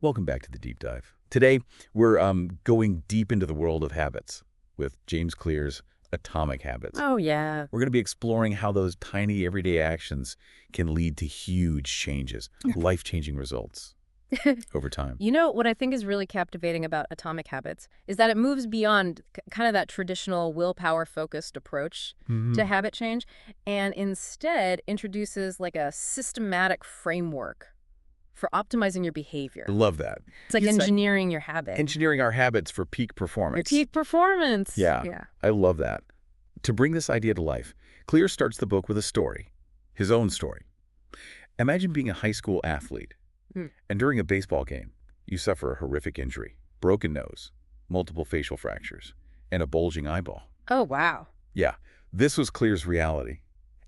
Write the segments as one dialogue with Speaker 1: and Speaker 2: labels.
Speaker 1: Welcome back to the Deep Dive. Today, we're going deep into the world of habits with James Clear's Atomic Habits.
Speaker 2: Oh, yeah.
Speaker 1: We're going to be exploring how those tiny everyday actions can lead to huge changes, life-changing results over time.
Speaker 2: You know, what I think is really captivating about Atomic Habits is that it moves beyond kind of that traditional willpower-focused approach to habit change and instead introduces like a systematic framework for optimizing your behavior.
Speaker 1: I love that.
Speaker 2: It's like engineering your habit.
Speaker 1: Engineering our habits for peak
Speaker 2: Your
Speaker 1: performance.
Speaker 2: peak performance.
Speaker 1: Yeah, I love that. To bring this idea to life, Clear starts the book with a story, his own story. Imagine being a high school athlete, and during a baseball game, you suffer a horrific injury, broken nose, multiple facial fractures, and a bulging eyeball.
Speaker 2: Oh, wow.
Speaker 1: Yeah, this was Clear's reality.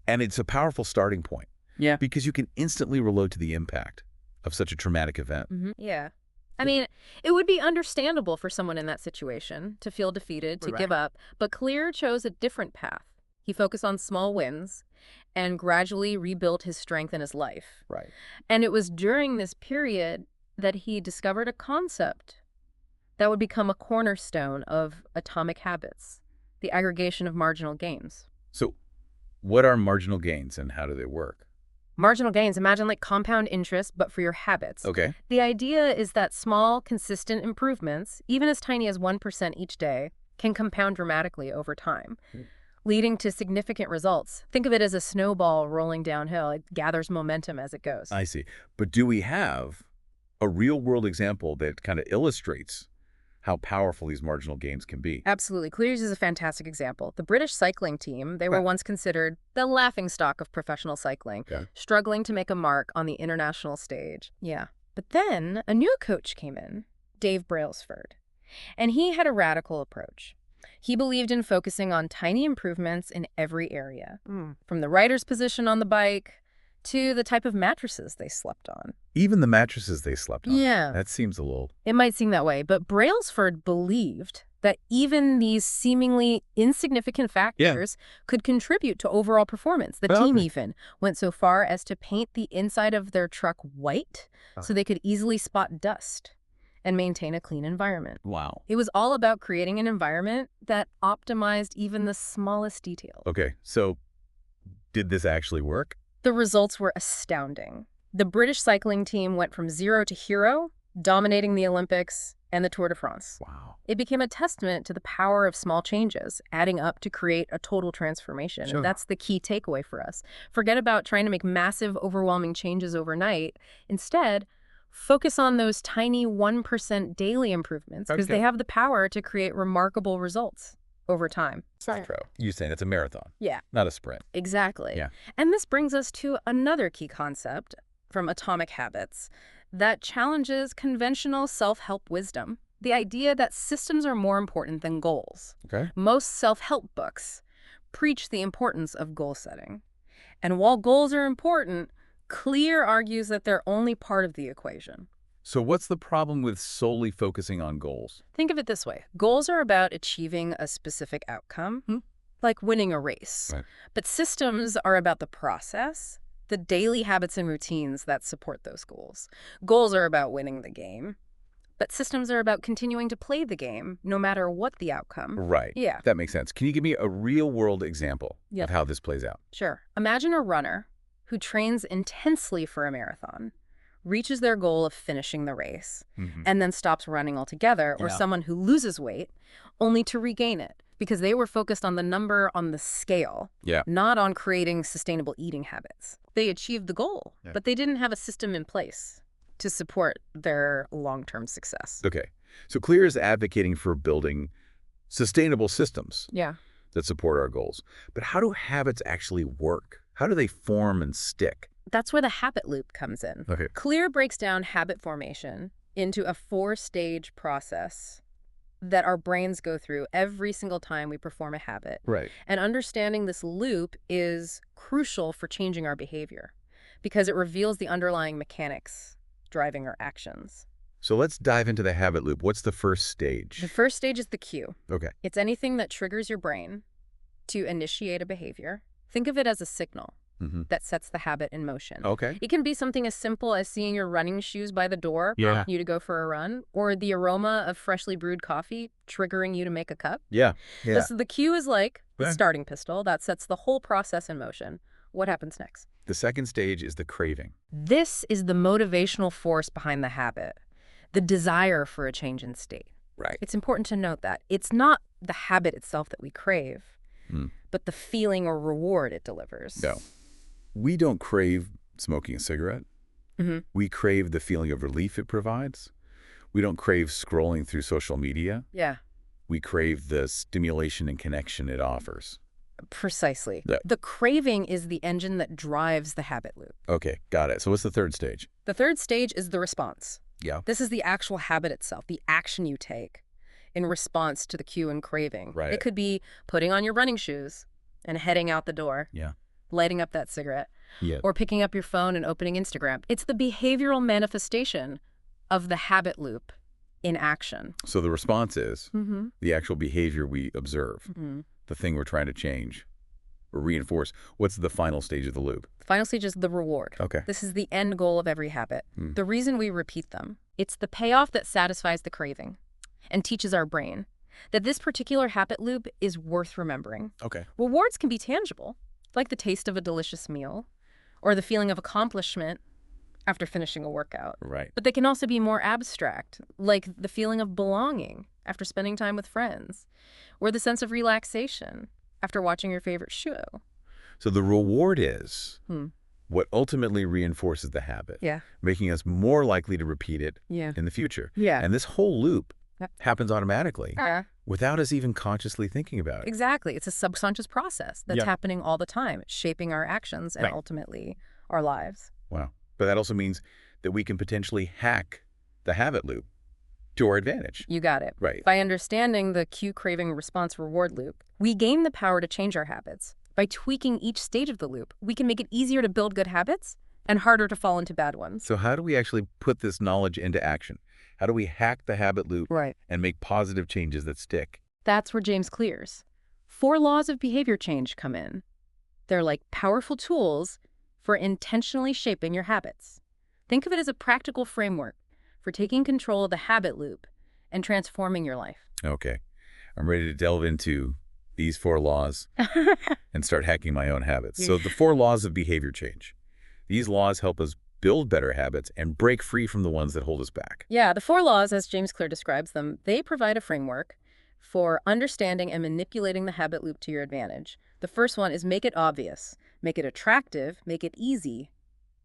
Speaker 1: And it's a powerful starting point.
Speaker 2: Yeah.
Speaker 1: Because you can instantly relate to the impact of such a traumatic event.
Speaker 2: Yeah. I mean, it would be understandable for someone in that situation to feel defeated, to give up, but Clear chose a different path. He focused on small wins and gradually rebuilt his strength in his life.
Speaker 1: Right.
Speaker 2: And it was during this period that he discovered a concept that would become a cornerstone of Atomic Habits, the aggregation of marginal gains.
Speaker 1: So what are marginal gains and how do they work?
Speaker 2: Marginal gains, imagine like compound interest, but for your habits.
Speaker 1: Okay.
Speaker 2: The idea is that small, consistent improvements, even as tiny as 1% each day, can compound dramatically over time, leading to significant results. Think of it as a snowball rolling downhill. It gathers momentum as it goes.
Speaker 1: I see. But do we have a real-world example that kind of illustrates how powerful these marginal gains can be?
Speaker 2: Absolutely. Clears is a fantastic example. The British cycling team, they were once considered the laughingstock of professional cycling, struggling to make a mark on the international stage. Yeah. But then a new coach came in, Dave Brailsford, and he had a radical approach. He believed in focusing on tiny improvements in every area, from the rider's position on the bike to the type of mattresses they slept on.
Speaker 1: Even the mattresses they slept on.
Speaker 2: Yeah.
Speaker 1: That seems a little...
Speaker 2: It might seem that way, but Brailsford believed that even these seemingly insignificant factors could contribute to overall performance. The team even went so far as to paint the inside of their truck white so they could easily spot dust and maintain a clean environment.
Speaker 1: Wow.
Speaker 2: It was all about creating an environment that optimized even the smallest detail.
Speaker 1: Okay, so did this actually work?
Speaker 2: The results were astounding. The British cycling team went from zero to hero, dominating the Olympics and the Tour de France.
Speaker 1: Wow.
Speaker 2: It became a testament to the power of small changes, adding up to create a total transformation.
Speaker 1: Sure.
Speaker 2: And that's the key takeaway for us. Forget about trying to make massive, overwhelming changes overnight. Instead, focus on those tiny 1% daily improvements because they have the power to create remarkable results over time.
Speaker 1: You're saying it's a marathon.
Speaker 2: Yeah.
Speaker 1: Not a sprint.
Speaker 2: Exactly.
Speaker 1: Yeah.
Speaker 2: And this brings us to another key concept from Atomic Habits that challenges conventional self-help wisdom, the idea that systems are more important than goals.
Speaker 1: Okay.
Speaker 2: Most self-help books preach the importance of goal setting. And while goals are important, Clear argues that they're only part of the equation.
Speaker 1: So what's the problem with solely focusing on goals?
Speaker 2: Think of it this way. Goals are about achieving a specific outcome, like winning a race.
Speaker 1: Right.
Speaker 2: But systems are about the process, the daily habits and routines that support those goals. Goals are about winning the game, but systems are about continuing to play the game no matter what the outcome.
Speaker 1: Right.
Speaker 2: Yeah.
Speaker 1: That makes sense. Can you give me a real-world example of how this plays out?
Speaker 2: Sure. Imagine a runner who trains intensely for a marathon, reaches their goal of finishing the race, and then stops running altogether, or someone who loses weight only to regain it because they were focused on the number on the scale, not on creating sustainable eating habits. They achieved the goal, but they didn't have a system in place to support their long-term success.
Speaker 1: Okay. So Clear is advocating for building sustainable systems that support our goals. But how do habits actually work? How do they form and stick?
Speaker 2: That's where the habit loop comes in.
Speaker 1: Okay.
Speaker 2: Clear breaks down habit formation into a 4-stage process that our brains go through every single time we perform a habit.
Speaker 1: Right.
Speaker 2: And understanding this loop is crucial for changing our behavior because it reveals the underlying mechanics driving our actions.
Speaker 1: So let's dive into the habit loop. What's the first stage?
Speaker 2: The first stage is the cue.
Speaker 1: Okay.
Speaker 2: It's anything that triggers your brain to initiate a behavior. Think of it as a signal. that sets the habit in motion.
Speaker 1: Okay.
Speaker 2: It can be something as simple as seeing your running shoes by the door, prompting you to go for a run, or the aroma of freshly brewed coffee triggering you to make a cup.
Speaker 1: Yeah.
Speaker 2: The cue is like the starting pistol that sets the whole process in motion. What happens next?
Speaker 1: The second stage is the craving.
Speaker 2: This is the motivational force behind the habit, the desire for a change in state.
Speaker 1: Right.
Speaker 2: It's important to note that it's not the habit itself that we crave, but the feeling or reward it delivers.
Speaker 1: No. We don't crave smoking a cigarette. We crave the feeling of relief it provides. We don't crave scrolling through social media.
Speaker 2: Yeah.
Speaker 1: We crave the stimulation and connection it offers.
Speaker 2: Precisely.
Speaker 1: Yeah.
Speaker 2: The craving is the engine that drives the habit loop.
Speaker 1: Okay, got it. So what's the third stage?
Speaker 2: The third stage is the response.
Speaker 1: Yeah.
Speaker 2: This is the actual habit itself, the action you take in response to the cue and craving.
Speaker 1: Right.
Speaker 2: It could be putting on your running shoes and heading out the door.
Speaker 1: Yeah.
Speaker 2: Lighting up that cigarette.
Speaker 1: Yeah.
Speaker 2: Or picking up your phone and opening Instagram. It's the behavioral manifestation of the habit loop in action.
Speaker 1: So the response is the actual behavior we observe, the thing we're trying to change or reinforce. What's the final stage of the loop?
Speaker 2: The final stage is the reward.
Speaker 1: Okay.
Speaker 2: This is the end goal of every habit. The reason we repeat them. It's the payoff that satisfies the craving and teaches our brain that this particular habit loop is worth remembering.
Speaker 1: Okay.
Speaker 2: Rewards can be tangible, like the taste of a delicious meal or the feeling of accomplishment after finishing a workout.
Speaker 1: Right.
Speaker 2: But they can also be more abstract, like the feeling of belonging after spending time with friends, or the sense of relaxation after watching your favorite show.
Speaker 1: So the reward is what ultimately reinforces the habit, making us more likely to repeat it in the future. And this whole loop happens automatically without us even consciously thinking about it.
Speaker 2: Exactly. It's a subconscious process that's happening all the time, shaping our actions and ultimately our lives.
Speaker 1: Wow. But that also means that we can potentially hack the habit loop to our advantage.
Speaker 2: You got it.
Speaker 1: Right.
Speaker 2: By understanding the cue craving response reward loop, we gain the power to change our habits. By tweaking each stage of the loop, we can make it easier to build good habits and harder to fall into bad ones.
Speaker 1: So how do we actually put this knowledge into action? How do we hack the habit loop and make positive changes that stick?
Speaker 2: That's where JamesClear's 4 laws of behavior change come in. They're like powerful tools for intentionally shaping your habits. Think of it as a practical framework for taking control of the habit loop and transforming your life.
Speaker 1: Okay. I'm ready to delve into these 4 laws and start hacking my own habits. So the 4 laws of behavior change. These laws help us build better habits and break free from the ones that hold us back.
Speaker 2: Yeah, the 4 laws, as JamesClear describes them, they provide a framework for understanding and manipulating the habit loop to your advantage. The first one is make it obvious, make it attractive, make it easy,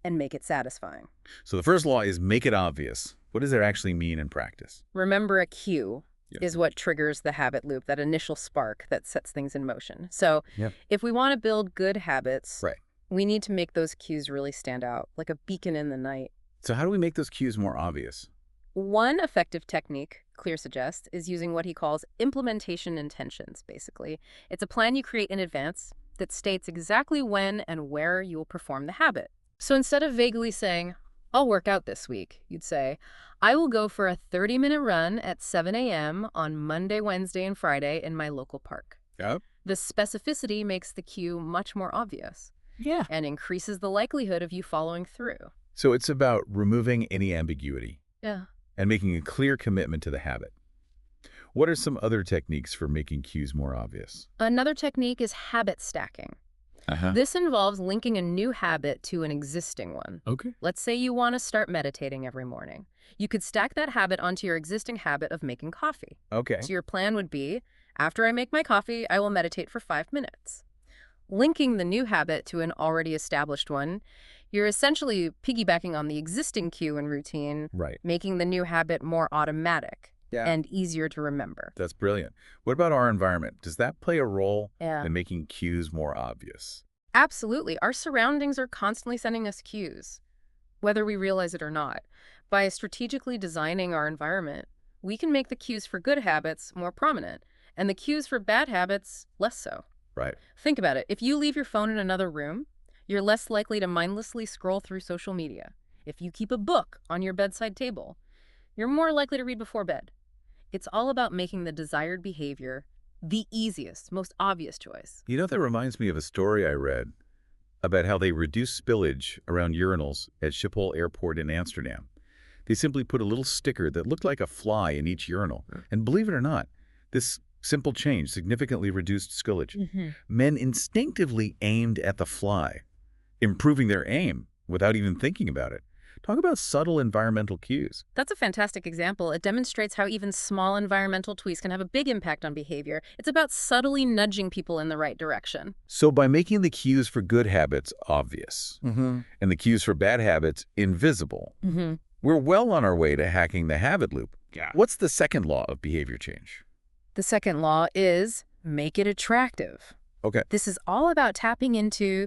Speaker 2: and make it satisfying.
Speaker 1: So the first law is make it obvious. What does that actually mean in practice?
Speaker 2: Remember, a cue is what triggers the habit loop, that initial spark that sets things in motion. So if we want to build good habits, we need to make those cues really stand out, like a beacon in the night.
Speaker 1: So how do we make those cues more obvious?
Speaker 2: One effective technique Clear suggests is using what he calls implementation intentions, basically. It's a plan you create in advance that states exactly when and where you will perform the habit. So instead of vaguely saying, I'll work out this week, you'd say, I will go for a 30-minute run at 7 a.m. on Monday, Wednesday, and Friday in my local park.
Speaker 1: Yep.
Speaker 2: The specificity makes the cue much more obvious. And increases the likelihood of you following through.
Speaker 1: So it's about removing any ambiguity. And making a clear commitment to the habit. What are some other techniques for making cues more obvious?
Speaker 2: Another technique is habit stacking. This involves linking a new habit to an existing one.
Speaker 1: Okay.
Speaker 2: Let's say you want to start meditating every morning. You could stack that habit onto your existing habit of making coffee.
Speaker 1: Okay.
Speaker 2: So your plan would be, after I make my coffee, I will meditate for 5 minutes. Linking the new habit to an already established one, you're essentially piggybacking on the existing cue and routine, making the new habit more automatic and easier to remember.
Speaker 1: That's brilliant. What about our environment? Does that play a role in making cues more obvious?
Speaker 2: Absolutely. Our surroundings are constantly sending us cues, whether we realize it or not. By strategically designing our environment, we can make the cues for good habits more prominent and the cues for bad habits less so. Think about it. If you leave your phone in another room, you're less likely to mindlessly scroll through social media. If you keep a book on your bedside table, you're more likely to read before bed. It's all about making the desired behavior the easiest, most obvious choice.
Speaker 1: You know, that reminds me of a story I read about how they reduce spillage around urinals at Schiphol Airport in Amsterdam. They simply put a little sticker that looked like a fly in each urinal. And believe it or not, this simple change significantly reduced spillage. Men instinctively aimed at the fly, improving their aim without even thinking about it. Talk about subtle environmental cues.
Speaker 2: That's a fantastic example. It demonstrates how even small environmental tweaks can have a big impact on behavior. It's about subtly nudging people in the right direction.
Speaker 1: So by making the cues for good habits obvious and the cues for bad habits invisible, we're well on our way to hacking the habit loop. What's the second law of behavior change?
Speaker 2: The second law is make it attractive.
Speaker 1: Okay.
Speaker 2: This is all about tapping into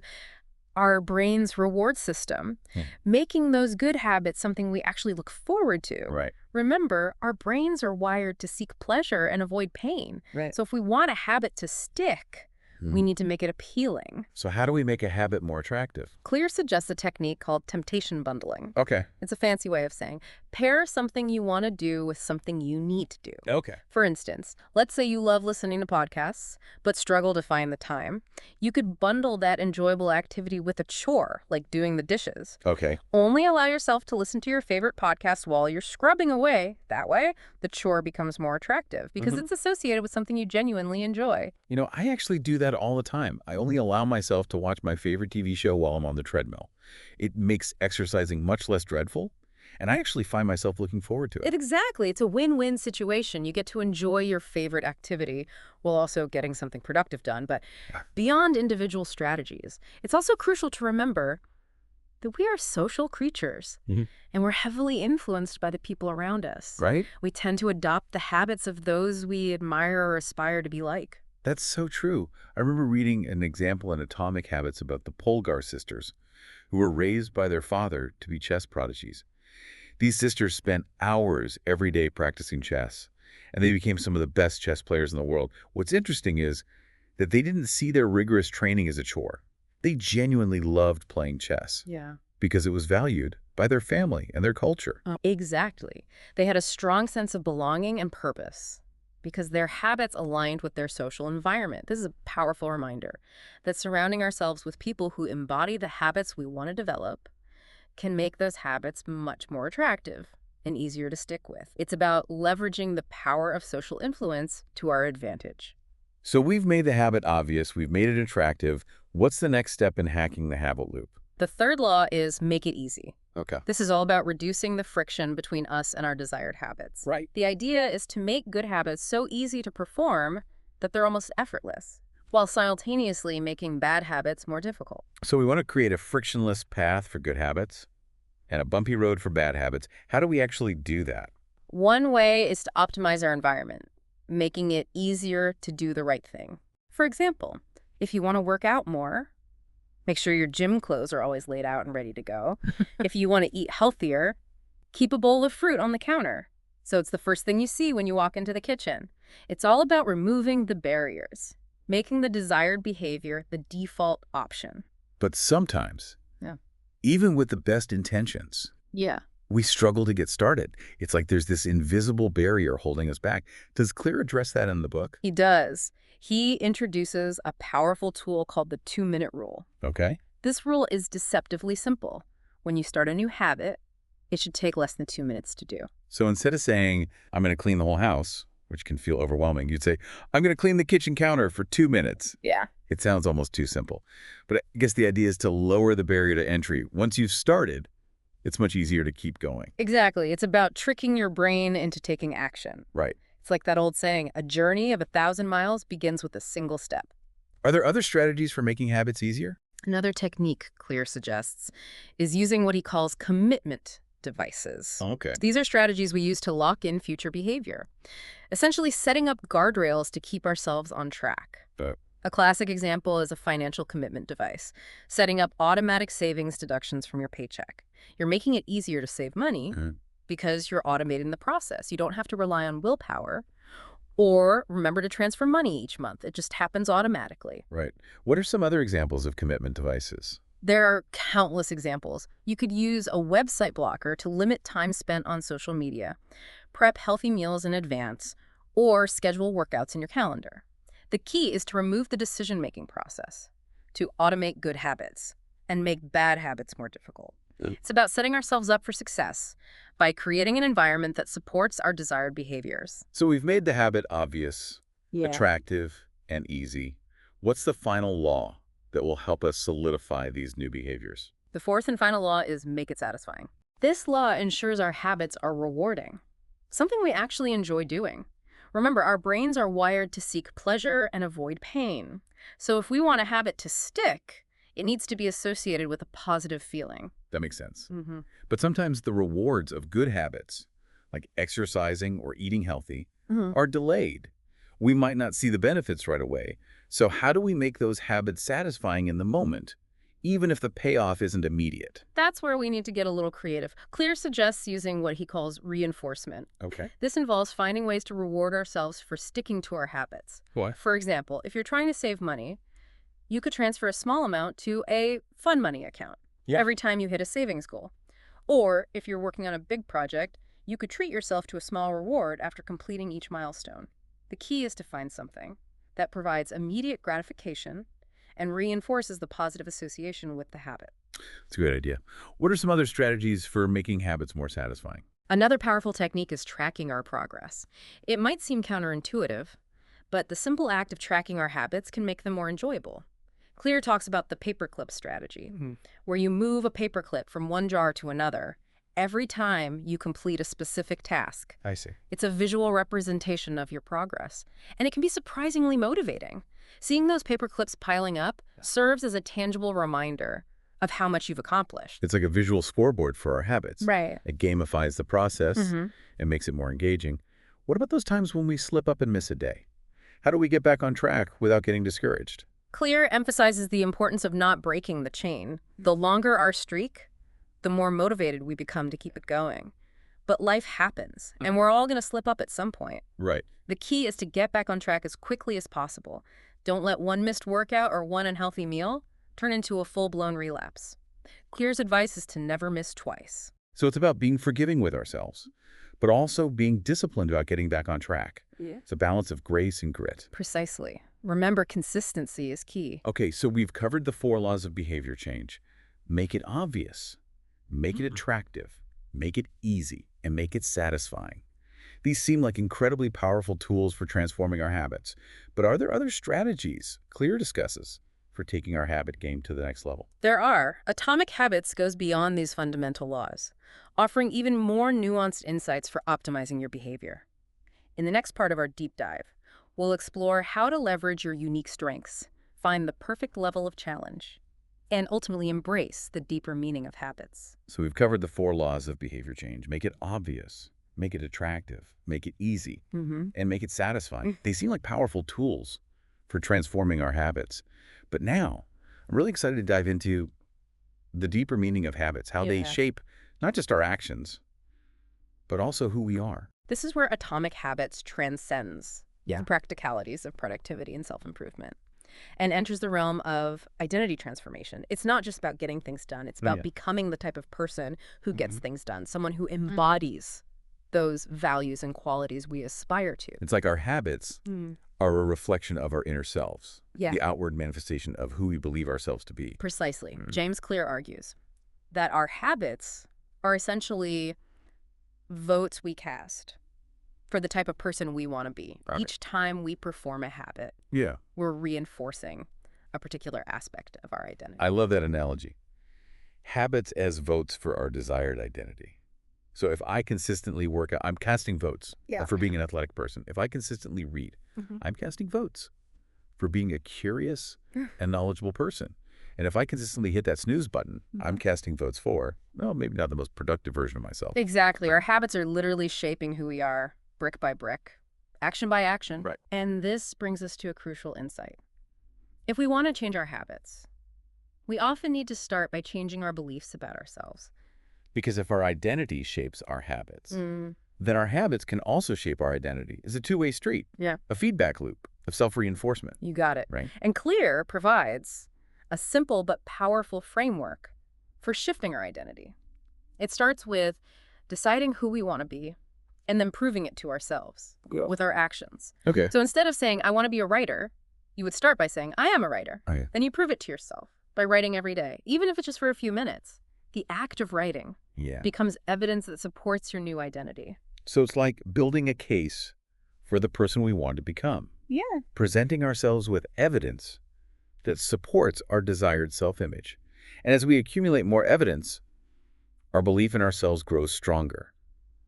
Speaker 2: our brain's reward system, making those good habits something we actually look forward to.
Speaker 1: Right.
Speaker 2: Remember, our brains are wired to seek pleasure and avoid pain.
Speaker 3: Right.
Speaker 2: So if we want a habit to stick, we need to make it appealing.
Speaker 1: So how do we make a habit more attractive?
Speaker 2: Clear suggests a technique called temptation bundling.
Speaker 1: Okay.
Speaker 2: It's a fancy way of saying pair something you want to do with something you need to do.
Speaker 1: Okay.
Speaker 2: For instance, let's say you love listening to podcasts, but struggle to find the time. You could bundle that enjoyable activity with a chore, like doing the dishes.
Speaker 1: Okay.
Speaker 2: Only allow yourself to listen to your favorite podcast while you're scrubbing away. That way, the chore becomes more attractive because it's associated with something you genuinely enjoy.
Speaker 1: You know, I actually do that all the time. I only allow myself to watch my favorite TV show while I'm on the treadmill. It makes exercising much less dreadful, and I actually find myself looking forward to it.
Speaker 2: Exactly. It's a win-win situation. You get to enjoy your favorite activity while also getting something productive done. But beyond individual strategies, it's also crucial to remember that we are social creatures, and we're heavily influenced by the people around us.
Speaker 1: Right?
Speaker 2: We tend to adopt the habits of those we admire or aspire to be like.
Speaker 1: That's so true. I remember reading an example in Atomic Habits about the Polgar sisters, who were raised by their father to be chess prodigies. These sisters spent hours every day practicing chess, and they became some of the best chess players in the world. What's interesting is that they didn't see their rigorous training as a chore. They genuinely loved playing chess because it was valued by their family and their culture.
Speaker 2: Exactly. They had a strong sense of belonging and purpose because their habits aligned with their social environment. This is a powerful reminder that surrounding ourselves with people who embody the habits we want to develop can make those habits much more attractive and easier to stick with. It's about leveraging the power of social influence to our advantage.
Speaker 1: So we've made the habit obvious, we've made it attractive. What's the next step in hacking the habit loop?
Speaker 2: The third law is make it easy.
Speaker 1: Okay.
Speaker 2: This is all about reducing the friction between us and our desired habits.
Speaker 1: Right.
Speaker 2: The idea is to make good habits so easy to perform that they're almost effortless, while simultaneously making bad habits more difficult.
Speaker 1: So we want to create a frictionless path for good habits and a bumpy road for bad habits. How do we actually do that?
Speaker 2: One way is to optimize our environment, making it easier to do the right thing. For example, if you want to work out more, make sure your gym clothes are always laid out and ready to go. If you want to eat healthier, keep a bowl of fruit on the counter, so it's the first thing you see when you walk into the kitchen. It's all about removing the barriers, making the desired behavior the default option.
Speaker 1: But sometimes, even with the best intentions, we struggle to get started. It's like there's this invisible barrier holding us back. Does Clear address that in the book?
Speaker 2: He does. He introduces a powerful tool called the 2-minute rule.
Speaker 1: Okay.
Speaker 2: This rule is deceptively simple. When you start a new habit, it should take less than 2 minutes to do.
Speaker 1: So instead of saying, I'm going to clean the whole house, which can feel overwhelming, you'd say, I'm going to clean the kitchen counter for 2 minutes.
Speaker 2: Yeah.
Speaker 1: It sounds almost too simple. But I guess the idea is to lower the barrier to entry. Once you've started, it's much easier to keep going.
Speaker 2: Exactly. It's about tricking your brain into taking action.
Speaker 1: Right.
Speaker 2: It's like that old saying, a journey of 1,000 miles begins with a single step.
Speaker 1: Are there other strategies for making habits easier?
Speaker 2: Another technique Clear suggests is using what he calls commitment devices.
Speaker 1: Okay.
Speaker 2: These are strategies we use to lock in future behavior, essentially setting up guardrails to keep ourselves on track. A classic example is a financial commitment device, setting up automatic savings deductions from your paycheck. You're making it easier to save money because you're automating the process. You don't have to rely on willpower or remember to transfer money each month. It just happens automatically.
Speaker 1: Right. What are some other examples of commitment devices?
Speaker 2: There are countless examples. You could use a website blocker to limit time spent on social media, prep healthy meals in advance, or schedule workouts in your calendar. The key is to remove the decision-making process, to automate good habits. and make bad habits more difficult. It's about setting ourselves up for success by creating an environment that supports our desired behaviors.
Speaker 1: So we've made the habit obvious, attractive, and easy. What's the final law that will help us solidify these new behaviors?
Speaker 2: The fourth and final law is make it satisfying. This law ensures our habits are rewarding, something we actually enjoy doing. Remember, our brains are wired to seek pleasure and avoid pain. So if we want a habit to stick, it needs to be associated with a positive feeling.
Speaker 1: That makes sense. But sometimes the rewards of good habits, like exercising or eating healthy, are delayed. We might not see the benefits right away. So how do we make those habits satisfying in the moment, even if the payoff isn't immediate?
Speaker 2: That's where we need to get a little creative. Clear suggests using what he calls reinforcement.
Speaker 1: Okay.
Speaker 2: This involves finding ways to reward ourselves for sticking to our habits.
Speaker 1: Why?
Speaker 2: For example, if you're trying to save money, you could transfer a small amount to a fun money account every time you hit a savings goal. Or if you're working on a big project, you could treat yourself to a small reward after completing each milestone. The key is to find something that provides immediate gratification and reinforces the positive association with the habit.
Speaker 1: That's a good idea. What are some other strategies for making habits more satisfying?
Speaker 2: Another powerful technique is tracking our progress. It might seem counterintuitive, but the simple act of tracking our habits can make them more enjoyable. Clear talks about the paperclip strategy, where you move a paperclip from one jar to another every time you complete a specific task.
Speaker 1: I see.
Speaker 2: It's a visual representation of your progress, and it can be surprisingly motivating. Seeing those paperclips piling up serves as a tangible reminder of how much you've accomplished.
Speaker 1: It's like a visual scoreboard for our habits.
Speaker 2: Right.
Speaker 1: It gamifies the process and makes it more engaging. What about those times when we slip up and miss a day? How do we get back on track without getting discouraged?
Speaker 2: Clear emphasizes the importance of not breaking the chain. The longer our streak, the more motivated we become to keep it going. But life happens, and we're all going to slip up at some point.
Speaker 1: Right.
Speaker 2: The key is to get back on track as quickly as possible. Don't let one missed workout or one unhealthy meal turn into a full-blown relapse. Clear's advice is to never miss twice.
Speaker 1: So it's about being forgiving with ourselves, but also being disciplined about getting back on track. It's a balance of grace and grit.
Speaker 2: Precisely. Remember, consistency is key.
Speaker 1: Okay, so we've covered the 4 laws of behavior change. Make it obvious, make it attractive, make it easy, and make it satisfying. These seem like incredibly powerful tools for transforming our habits. But are there other strategies Clear discusses for taking our habit game to the next level?
Speaker 2: There are. Atomic Habits goes beyond these fundamental laws, offering even more nuanced insights for optimizing your behavior. In the next part of our deep dive, we'll explore how to leverage your unique strengths, find the perfect level of challenge, and ultimately embrace the deeper meaning of habits.
Speaker 1: So we've covered the 4 laws of behavior change. Make it obvious, make it attractive, make it easy, and make it satisfying. They seem like powerful tools for transforming our habits. But now, I'm really excited to dive into the deeper meaning of habits, how they shape not just our actions, but also who we are.
Speaker 2: This is where Atomic Habits transcends the practicalities of productivity and self-improvement and enters the realm of identity transformation. It's not just about getting things done. It's about becoming the type of person who gets things done, someone who embodies those values and qualities we aspire to.
Speaker 1: It's like our habits are a reflection of our inner selves, the outward manifestation of who we believe ourselves to be.
Speaker 2: Precisely. James Clear argues that our habits are essentially votes we cast for the type of person we want to be. Right. Each time we perform a habit, we're reinforcing a particular aspect of our identity.
Speaker 1: I love that analogy. Habits as votes for our desired identity. So if I consistently work out, I'm casting votes for being an athletic person. If I consistently read, I'm casting votes for being a curious and knowledgeable person. And if I consistently hit that snooze button, I'm casting votes for, well, maybe not the most productive version of myself.
Speaker 2: Exactly. Our habits are literally shaping who we are, brick by brick, action by action.
Speaker 1: Right.
Speaker 2: And this brings us to a crucial insight. If we want to change our habits, we often need to start by changing our beliefs about ourselves.
Speaker 1: Because if our identity shapes our habits, then our habits can also shape our identity. It's a two-way street, a feedback loop of self-reinforcement.
Speaker 2: You got it.
Speaker 1: Right.
Speaker 2: And Clear provides a simple but powerful framework for shifting our identity. It starts with deciding who we want to be and then proving it to ourselves with our actions. Okay. So instead of saying, I want to be a writer, you would start by saying, I am a writer. Then you prove it to yourself by writing every day, even if it's just for a few minutes. The act of writing becomes evidence that supports your new identity.
Speaker 1: So it's like building a case for the person we want to become.
Speaker 2: Yeah.
Speaker 1: Presenting ourselves with evidence that supports our desired self-image. And as we accumulate more evidence, our belief in ourselves grows stronger,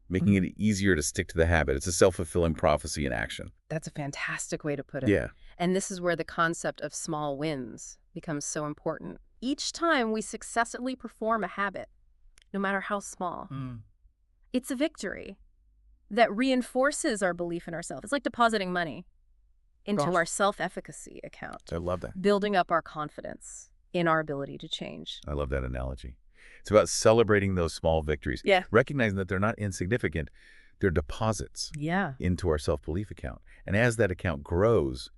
Speaker 1: making it easier to stick to the habit. It's a self-fulfilling prophecy in action.
Speaker 2: That's a fantastic way to put it.
Speaker 1: Yeah.
Speaker 2: And this is where the concept of small wins becomes so important. Each time we successfully perform a habit, no matter how small, it's a victory that reinforces our belief in ourselves. It's like depositing money into our self-efficacy account.
Speaker 1: I love that.
Speaker 2: Building up our confidence in our ability to change.
Speaker 1: I love that analogy. It's about celebrating those small victories.
Speaker 2: Yeah.
Speaker 1: Recognizing that they're not insignificant. They're deposits into our self-belief account. And as that account grows,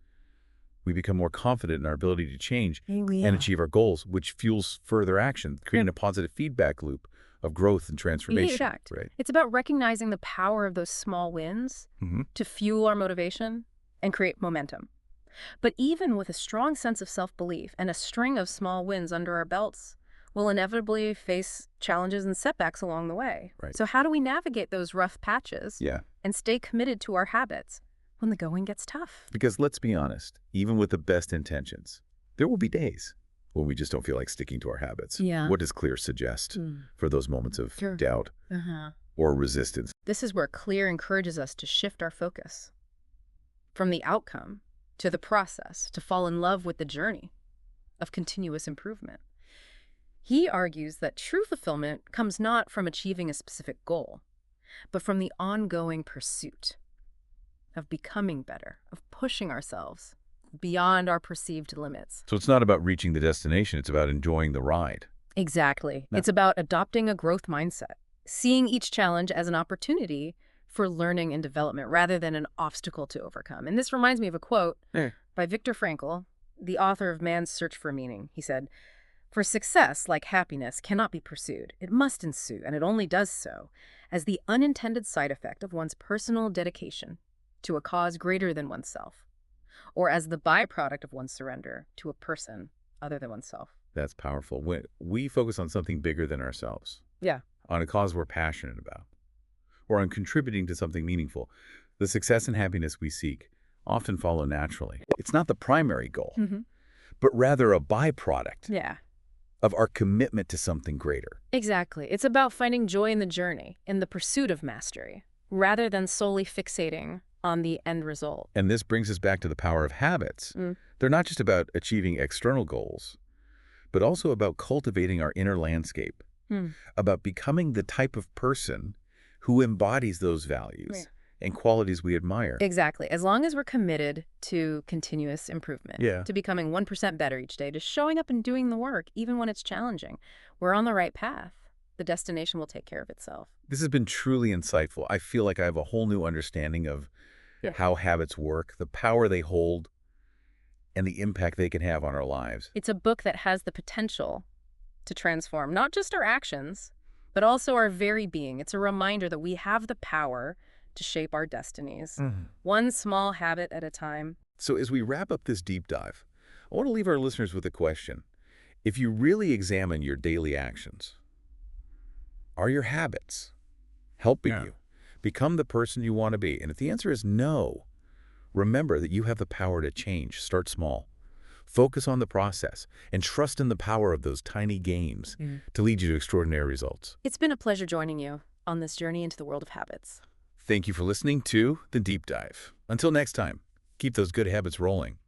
Speaker 1: we become more confident in our ability to change and achieve our goals, which fuels further action, creating a positive feedback loop of growth and transformation. Right.
Speaker 2: It's about recognizing the power of those small wins to fuel our motivation and create momentum. But even with a strong sense of self-belief and a string of small wins under our belts, we'll inevitably face challenges and setbacks along the way.
Speaker 1: Right.
Speaker 2: So how do we navigate those rough patches and stay committed to our habits when the going gets tough?
Speaker 1: Because let's be honest, even with the best intentions, there will be days when we just don't feel like sticking to our habits.
Speaker 2: Yeah.
Speaker 1: What does Clear suggest for those moments of doubt or resistance?
Speaker 2: This is where Clear encourages us to shift our focus from the outcome to the process, to fall in love with the journey of continuous improvement. He argues that true fulfillment comes not from achieving a specific goal, but from the ongoing pursuit of becoming better, of pushing ourselves beyond our perceived limits.
Speaker 1: So it's not about reaching the destination, it's about enjoying the ride.
Speaker 2: Exactly. No. It's about adopting a growth mindset, seeing each challenge as an opportunity for learning and development rather than an obstacle to overcome. And this reminds me of a quote by Viktor Frankl, the author of Man's Search for Meaning. He said, "For success, like happiness, cannot be pursued. It must ensue, and it only does so, as the unintended side effect of one's personal dedication to a cause greater than oneself, or as the byproduct of one's surrender to a person other than oneself."
Speaker 1: That's powerful. When we focus on something bigger than ourselves, on a cause we're passionate about, or on contributing to something meaningful, the success and happiness we seek often follow naturally. It's not the primary goal, but rather a byproduct of our commitment to something greater.
Speaker 2: Exactly. It's about finding joy in the journey, in the pursuit of mastery, rather than solely fixating on the end result.
Speaker 1: And this brings us back to the power of habits. They're not just about achieving external goals, but also about cultivating our inner landscape, about becoming the type of person who embodies those values and qualities we admire.
Speaker 2: Exactly. As long as we're committed to continuous improvement, to becoming 1% better each day, to showing up and doing the work, even when it's challenging, we're on the right path. The destination will take care of itself.
Speaker 1: This has been truly insightful. I feel like I have a whole new understanding of how habits work, the power they hold, and the impact they can have on our lives.
Speaker 2: It's a book that has the potential to transform not just our actions, but also our very being. It's a reminder that we have the power to shape our destinies, one small habit at a time.
Speaker 1: So as we wrap up this deep dive, I want to leave our listeners with a question. If you really examine your daily actions, are your habits helping you become the person you want to be? And if the answer is no, remember that you have the power to change. Start small. Focus on the process and trust in the power of those tiny gains to lead you to extraordinary results.
Speaker 2: It's been a pleasure joining you on this journey into the world of habits.
Speaker 1: Thank you for listening to The Deep Dive. Until next time, keep those good habits rolling.